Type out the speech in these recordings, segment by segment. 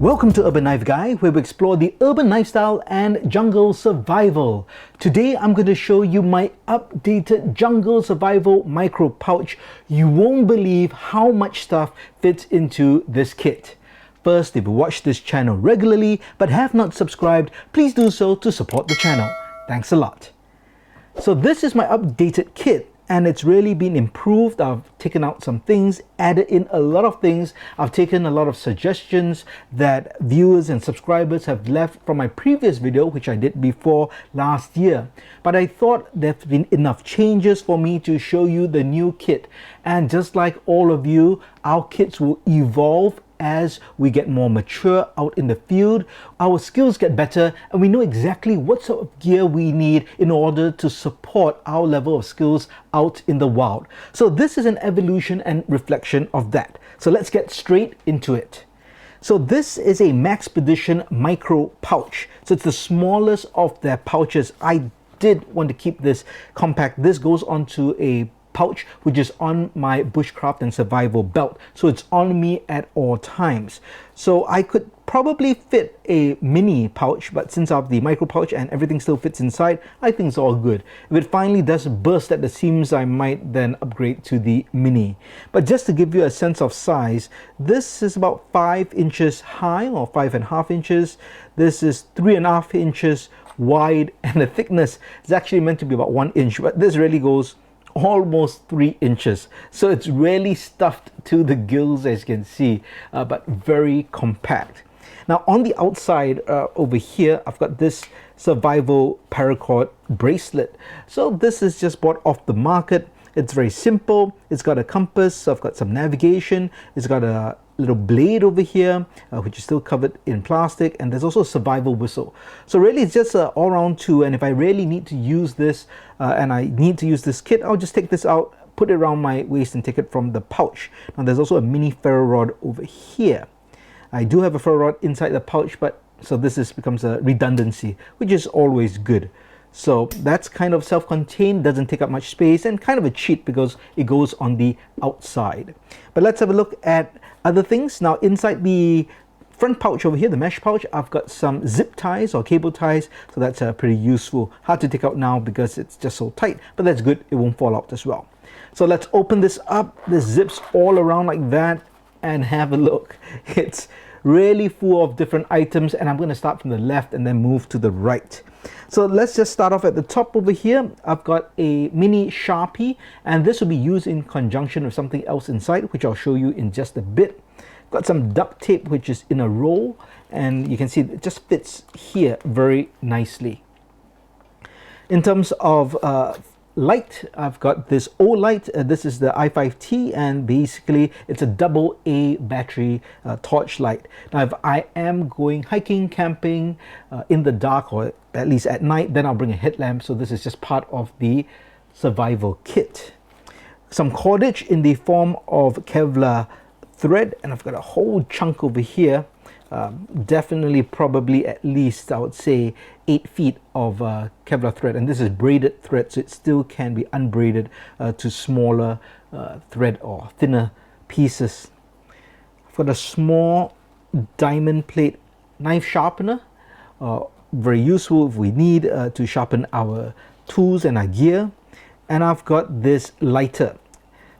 Welcome to Urban Knife Guy, where we explore the urban lifestyle and jungle survival. Today I'm going to show you my updated jungle survival micro pouch. You won't believe how much stuff fits into this kit. First, if you watch this channel regularly but have not subscribed, please do so to support the channel. Thanks a lot. So this is my updated kit, and it's really been improved. I've taken out some things, added in a lot of things. I've taken a lot of suggestions that viewers and subscribers have left from my previous video, which I did before last year. But I thought there's been enough changes for me to show you the new kit. And just like all of you, our kits will evolve as we get more mature out in the field. Our skills get better and we know exactly what sort of gear we need in order to support our level of skills out in the wild. So this is an evolution and reflection of that. So let's get straight into it. So this is a Maxpedition Micro Pouch. So it's the smallest of their pouches. I did want to keep this compact. This goes onto a pouch which is on my bushcraft and survival belt, so it's on me at all times. So I could probably fit a mini pouch, but since I have the micro pouch and everything still fits inside, I think it's all good. If it finally does burst at the seams, I might then upgrade to the mini. But just to give you a sense of size, this is about 5 inches high, or 5.5 inches. This is 3.5 inches wide, and the thickness is actually meant to be about 1 inch, but this really goes almost 3 inches. So it's really stuffed to the gills, as you can see, but very compact. Now on the outside over here, I've got this survival paracord bracelet. So this is just bought off the market. It's very simple. It's got a compass. I've got some navigation. It's got a little blade over here, which is still covered in plastic, and there's also a survival whistle. So really it's just an all-round tool, and if I really need to use this and I need to use this kit, I'll just take this out, put it around my waist and take it from the pouch. Now there's also a mini ferro rod over here. I do have a ferro rod inside the pouch, but so this becomes a redundancy, which is always good. So that's kind of self-contained, doesn't take up much space, and kind of a cheat because it goes on the outside. But let's have a look at other things. Now inside the front pouch over here, the mesh pouch, I've got some zip ties or cable ties, so that's pretty useful. Hard to take out now because it's just so tight, but that's good, it won't fall out as well. So let's open this up. This zips all around like that, and have a look. It's really full of different items, and I'm going to start from the left and then move to the right. So let's just start off at the top over here. I've got a mini Sharpie, and this will be used in conjunction with something else inside, which I'll show you in just a bit. Got some duct tape which is in a roll, and you can see it just fits here very nicely. In terms of light, I've got this O light. This is the i5T, and basically it's a AA battery torch light. Now if I am going hiking, camping in the dark, or at least at night, then I'll bring a headlamp. So this is just part of the survival kit. Some cordage in the form of Kevlar thread, and I've got a whole chunk over here. Definitely probably at least, I would say, 8 feet of Kevlar thread, and this is braided thread, so it still can be unbraided to smaller thread or thinner pieces. I've got a small diamond plate knife sharpener, very useful if we need to sharpen our tools and our gear. And I've got this lighter.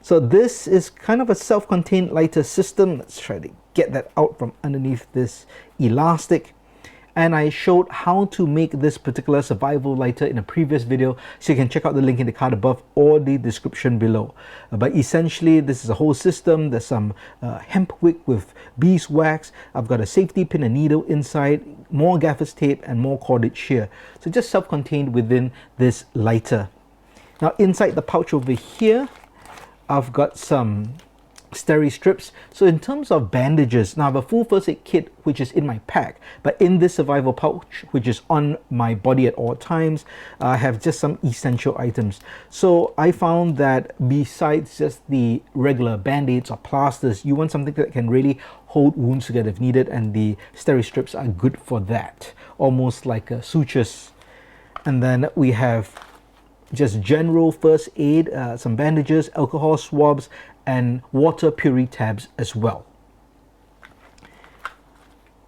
So this is kind of a self-contained lighter system. Let's try to get that out from underneath this elastic. And I showed how to make this particular survival lighter in a previous video, so you can check out the link in the card above or the description below. But essentially this is a whole system. There's some hemp wick with beeswax. I've got a safety pin and needle inside, more gaffer's tape, and more cordage here. So just self-contained within this lighter. Now inside the pouch over here, I've got some steri strips. So in terms of bandages, now I have a full first aid kit which is in my pack, but in this survival pouch, which is on my body at all times, I have just some essential items. So I found that besides just the regular band-aids or plasters, you want something that can really hold wounds together if needed, and the steri strips are good for that, almost like sutures. And then we have just general first aid, some bandages, alcohol swabs, and water puree tabs as well.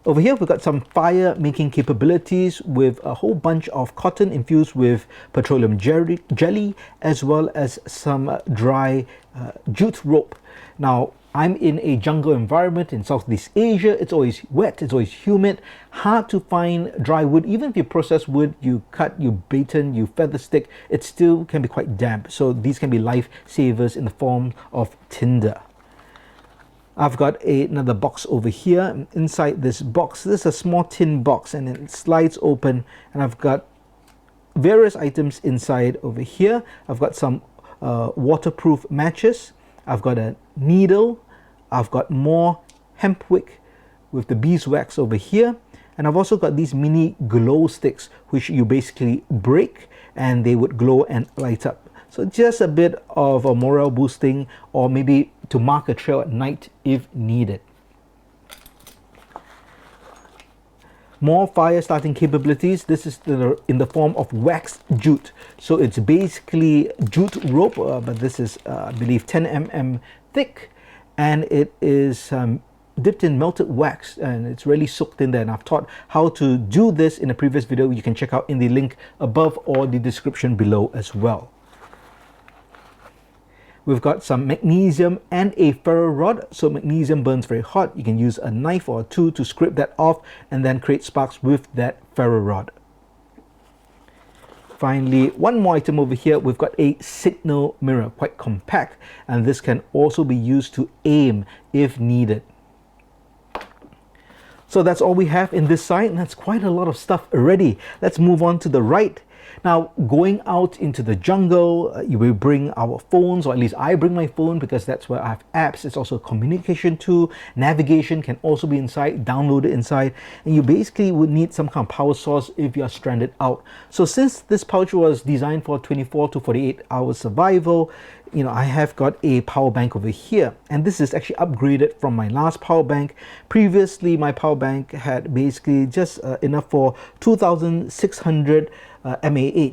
Over here, we've got some fire making capabilities with a whole bunch of cotton infused with petroleum jelly, as well as some dry jute rope. Now, I'm in a jungle environment in Southeast Asia. It's always wet, it's always humid, hard to find dry wood. Even if you process wood, you cut, you baton, you feather stick, it still can be quite damp. So these can be lifesavers in the form of tinder. I've got another box over here. Inside this box, this is a small tin box, and it slides open, and I've got various items inside over here. I've got some waterproof matches. I've got a needle. I've got more hemp wick with the beeswax over here, and I've also got these mini glow sticks which you basically break and they would glow and light up. So just a bit of a morale boosting, or maybe to mark a trail at night if needed. More fire starting capabilities. This is in the form of waxed jute. So it's basically jute rope, but this is I believe 10 mm thick, and it is dipped in melted wax, and it's really soaked in there. And I've taught how to do this in a previous video. You can check out in the link above or the description below as well. We've got some magnesium and a ferro rod. So magnesium burns very hot. You can use a knife or two to scrape that off and then create sparks with that ferro rod. Finally, one more item over here. We've got a signal mirror, quite compact, and this can also be used to aim if needed. So that's all we have in this side, and that's quite a lot of stuff already. Let's move on to the right. Now, going out into the jungle, you will bring our phones, or at least I bring my phone because that's where I have apps. It's also a communication tool. Navigation can also be inside, downloaded inside, and you basically would need some kind of power source if you are stranded out. So since this pouch was designed for 24 to 48 hours survival, you know, I have got a power bank over here, and this is actually upgraded from my last power bank. Previously, my power bank had basically just enough for 2600 mAh.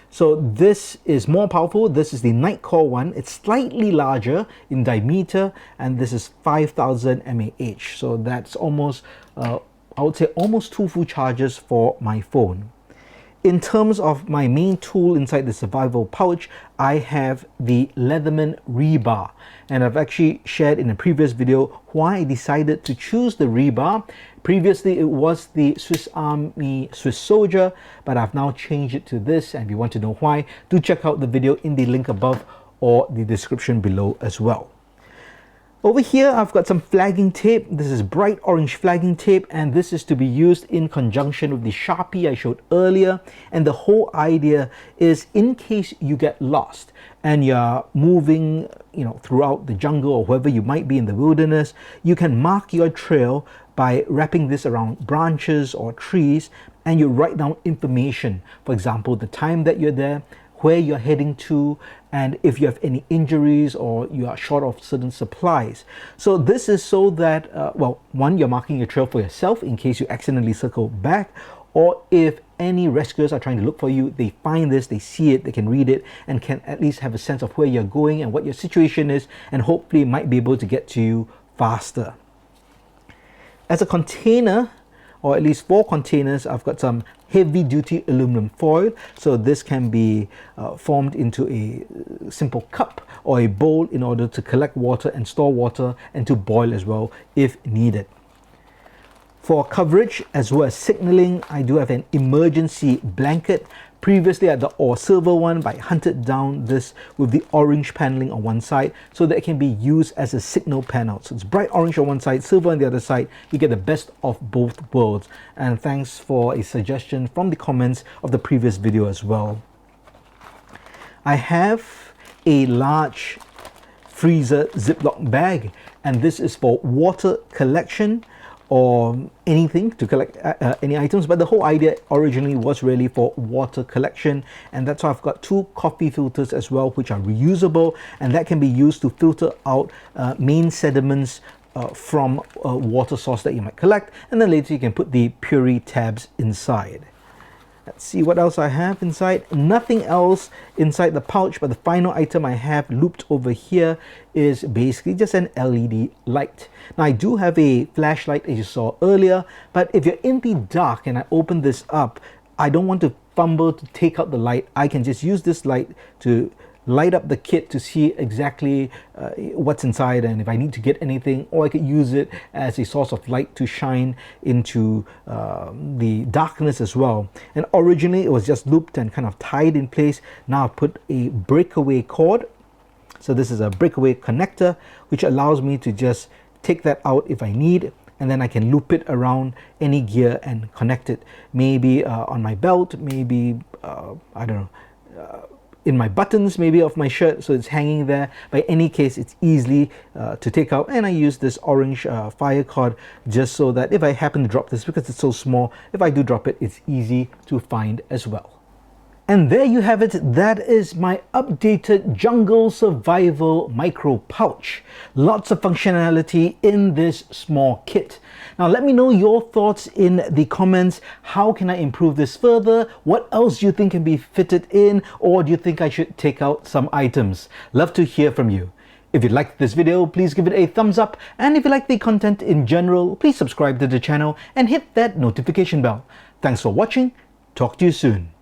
So this is more powerful. This is the night core one. It's slightly larger in diameter, and this is 5000 mAh. So that's almost, I would say almost 2 full charges for my phone. In terms of my main tool inside the survival pouch, I have the Leatherman rebar, and I've actually shared in a previous video why I decided to choose the rebar. Previously it was the Swiss Army Swiss Soldier, but I've now changed it to this, and if you want to know why, do check out the video in the link above or the description below as well. Over here, I've got some flagging tape. This is bright orange flagging tape, and this is to be used in conjunction with the Sharpie I showed earlier. And the whole idea is, in case you get lost and you're moving, you know, throughout the jungle or wherever you might be in the wilderness, you can mark your trail by wrapping this around branches or trees, and you write down information. For example, the time that you're there, where you're heading to, and if you have any injuries or you are short of certain supplies. So this is so that, well, one, you're marking your trail for yourself in case you accidentally circle back, or if any rescuers are trying to look for you, they find this, they see it, they can read it, and can at least have a sense of where you're going and what your situation is, and hopefully might be able to get to you faster. As a container, or at least 4 containers, I've got some heavy duty aluminum foil. So this can be formed into a simple cup or a bowl in order to collect water and store water, and to boil as well if needed. For coverage as well as signaling, I do have an emergency blanket. Previously I had the silver one, but I hunted down this with the orange paneling on one side so that it can be used as a signal panel. So it's bright orange on one side, silver on the other side. You get the best of both worlds. And thanks for a suggestion from the comments of the previous video as well. I have a large freezer Ziploc bag, and this is for water collection or anything to collect any items, but the whole idea originally was really for water collection, and that's why I've got 2 coffee filters as well, which are reusable, and that can be used to filter out main sediments from a water source that you might collect, and then later you can put the puree tabs inside. Let's see what else I have inside. Nothing else inside the pouch, but the final item I have looped over here is basically just an LED light. Now I do have a flashlight as you saw earlier, but if you're in the dark and I open this up, I don't want to fumble to take out the light. I can just use this light to light up the kit to see exactly what's inside, and if I need to get anything, or I could use it as a source of light to shine into the darkness as well. And originally it was just looped and kind of tied in place. Now I've put a breakaway cord. So this is a breakaway connector, which allows me to just take that out if I need, and then I can loop it around any gear and connect it. Maybe on my belt, maybe, I don't know, in my buttons maybe of my shirt, so it's hanging there. By any case, it's easily to take out, and I use this orange fire cord just so that if I happen to drop this, because it's so small, if I do drop it, it's easy to find as well. And there you have it. That is my updated Jungle Survival Micro Pouch. Lots of functionality in this small kit. Now let me know your thoughts in the comments. How can I improve this further? What else do you think can be fitted in? Or do you think I should take out some items? Love to hear from you. If you liked this video, please give it a thumbs up. And if you like the content in general, please subscribe to the channel and hit that notification bell. Thanks for watching. Talk to you soon.